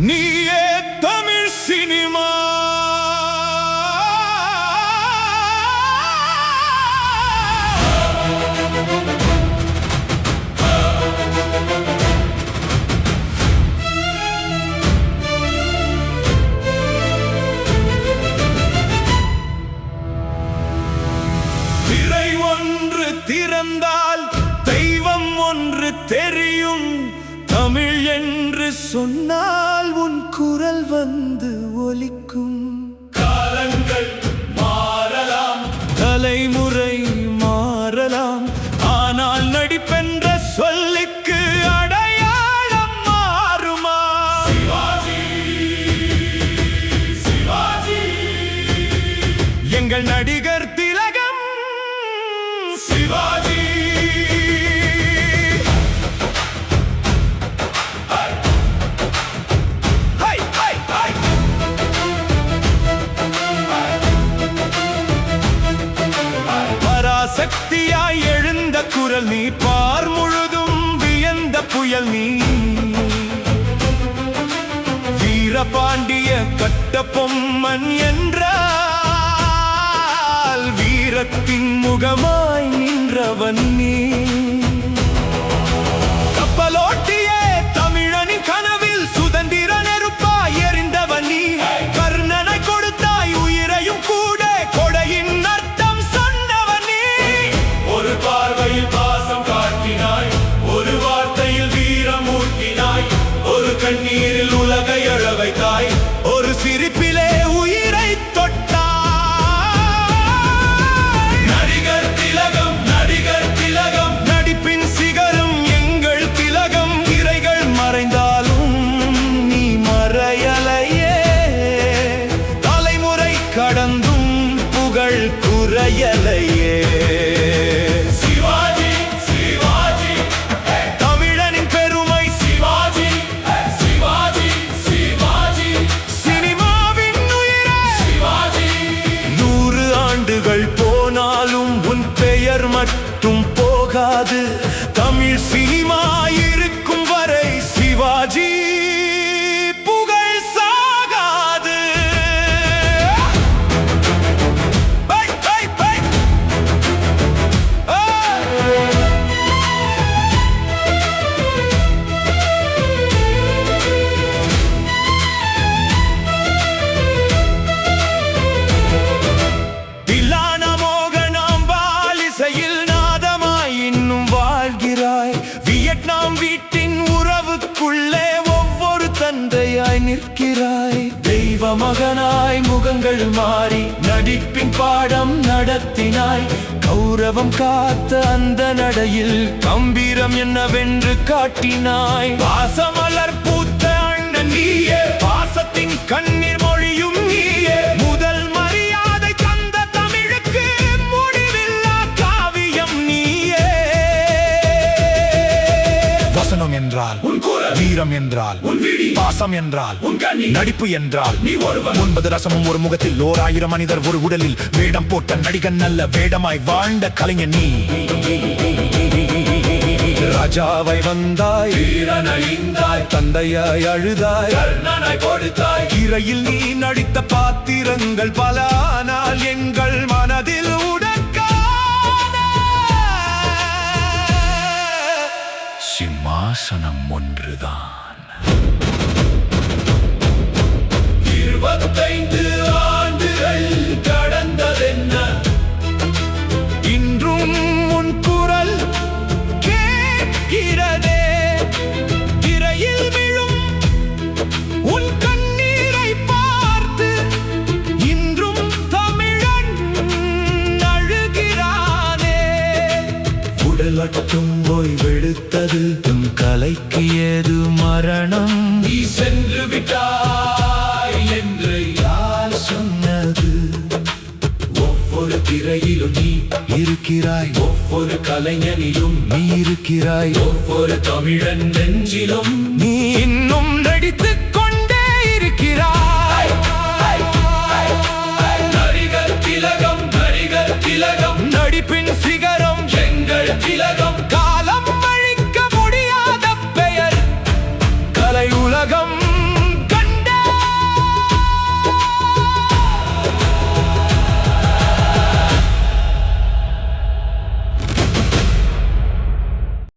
நீயே தமிழ் சினிமா. திரை ஒன்று திறந்தால் தெய்வம் ஒன்று தெரியும். தமிழ் என்று சொன்னால் உன் குரல் வந்து ஒலிக்கும். காலங்கள் மாறலாம், தலைமுறை மாறலாம், ஆனால் நடிப்பென்ற சொல்லுக்கு அடையாளம் மாறுமா? சிவாஜி, சிவாஜி எங்கள் நடிகர் திலகம் சிவாஜி. சக்தியாய் எழுந்த குரல் நீ, பார் முழுதும் வியந்த புயல் நீ. வீரபாண்டிய கட்டபொம்மன் என்றால் வீரத்தின் முகமாய் நின்றவன் நீ. கப்பலோட்டிய தமிழனின் கனவில் சுதந்திர நெருப்பாய் எறிந்தவன் நீ. கர்ணனை கொடுத்தாய் உயிரையும் கூட கொடையின் அர்த்தம் சொன்னவன் நீ. ஒரு பார்வையில் பாசம் காட்டினாய், ஒரு வார்த்தையில் வீரம் ஊட்டினாய், ஒரு கண்ணீரில் உலகை அழ வைத்தாய், ஒரு சிரிப்பிலே உயிரை தொட்டாய். நடிகர் திலகம், நடிகர் திலகம், நடிப்பின் சிகரம் எங்கள் திலகம். திரைகள் மறைந்தாலும் நீ மறையலையே, தலைமுறை கடந்தும் புகழ் குறையலையே. சிவாஜி, சிவாஜி தமிழனின் பெருமை. சிவாஜி, சிவாஜி, சிவாஜி சினிமாவின் உயிரே. சிவாஜி 100 ஆண்டுகள் போனாலும் உன் பெயர் மட்டும் போகாது. தமிழ் சினிமா இருக்கும் வரை சிவாஜி புகழ் சாகாது. வியட்நாம் வீட்டின் உறவுக்குள்ளே ஒவ்வொரு தந்தையாய் நிற்கிறாய். தெய்வ மகனாய் முகங்கள் மாறி நடிப்பின் பாடம் நடத்தினாய். கௌரவம் காத்த அந்த நடையில் கம்பீரம் என்னவென்று காட்டினாய். பாசமலர் பூத்த அண்ணன் நீயே, பாசத்தின் கண்ணீர் மொழியும் நீயே. முதல் மரியாதை தந்த தமிழுக்கு முடிவில்லா காவியம் நீயே. வசனம் என்றால் உன் குரல், வீரம் என்றால் உன் விழி, பாசம் என்றால் உன் கண்ணி, நடிப்பு என்றால் நீ ஒருவன். 9 ரசமும் ஒரு முகத்தில் 1000 மனிதர் ஒரு உடலில் வேடம் போட்ட நடிகன், நல்ல வேடமாய் வாழ்ந்த கலைஞன் நீ. ராஜாவை வந்தாய், வீரனாய் தந்தையாய் அழுதாய், கர்ணனாய் கொடுத்தாய். திரையில் நீ நடித்த பாத்திரங்கள் பல, ஆனால் எங்கள் மனதில் சிம்மாசனம் ஒன்றுதான். 25 ஆண்டுகள் கடந்ததென்ன, இன்றும் உன் குரல் கேட்கிறதே. திரையில் விழும் உன் கண்ணீரை பார்த்து இன்றும் தமிழன் அழுகிறானே. உடல் மட்டும் ஓய்வெடுத்தது, உன் கலைக்கு ஏது மரணம்? நீ சென்று விட்டாய் என்று யார் சொன்னது? ஒவ்வொரு திரையிலும் நீ இருக்கிறாய், ஒவ்வொரு கலைஞனிலும் நீ இருக்கிறாய், ஒவ்வொரு தமிழன் நெஞ்சிலும் நீ இன்னும்